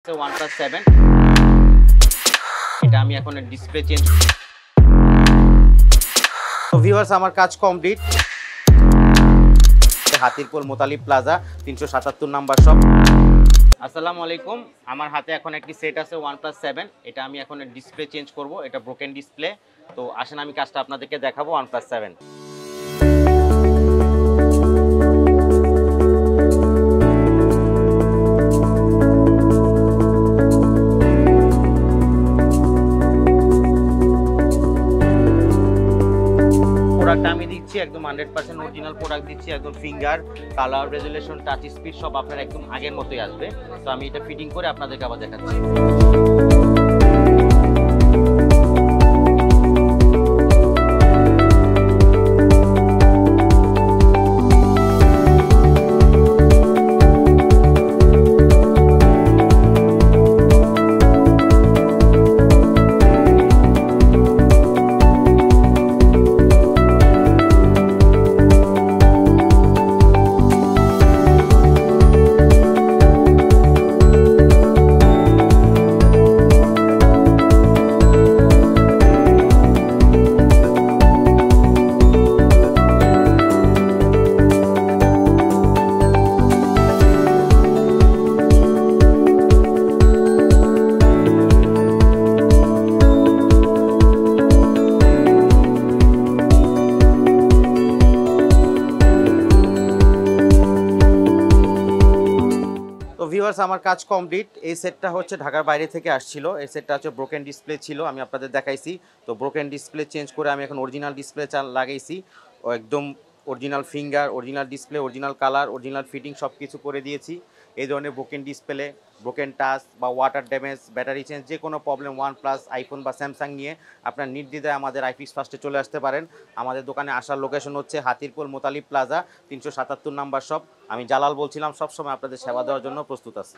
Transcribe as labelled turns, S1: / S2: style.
S1: OnePlus 7 এটা আমি এখন ডিসপ্লে চেঞ্জ। তো ভিউয়ার্স আমার কাজ complete. Hatirpool Motalib plaza 377 number shop. আসসালামু আলাইকুম, আমার হাতে এখন একটি সেট আছে OnePlus 7। এটা আমি এখন ডিসপ্লে চেঞ্জ করব, এটা ব্রোকেন ডিসপ্লে। তো আসেন আমি কাজটা আপনাদেরকে দেখাবো OnePlus 7। আমি দিচ্ছি একদম 100% অরিজিনাল প্রোডাক্ট দিচ্ছি, একদম finger, colour, resolution, touch speed সব আপনার একদম আগের মতোই আসবে। তো আমি এটা ফিটিং করে আপনাদেরকে আবার দেখাচ্ছি। ভিউয়ার্স আমার কাজ কমপ্লিট। এই সেটটা হচ্ছে ঢাকার বাইরে থেকে আসছিল। এই সেটটা হচ্ছে ব্রোকেন ডিসপ্লে ছিল, আমি আপনাদের দেখাইছি। তো ব্রোকেন ডিসপ্লে চেঞ্জ করে আমি এখন অরিজিনাল ডিসপ্লে লাগাইছি। ও একদম original finger, original display, original colour, original fitting সব কিছু করে দিয়েছি। এই ধরনের ব্রোকেন ডিসপ্লে, ব্রোকেন টাচ বা ওয়াটার ড্যামেজ, ব্যাটারি চেঞ্জ, যে কোনো প্রবলেম OnePlus, আইফোন বা স্যামসাং নিয়ে আপনার নির্দ্বিধায় আমাদের iFixFastে চলে আসতে পারেন। আমাদের দোকানে আসার লোকেশন হচ্ছে Hatirpool Motalib plaza 377 number shop. আমি জালাল বলছিলাম, সবসময় আপনাদের সেবা দেওয়ার জন্য প্রস্তুত আছি।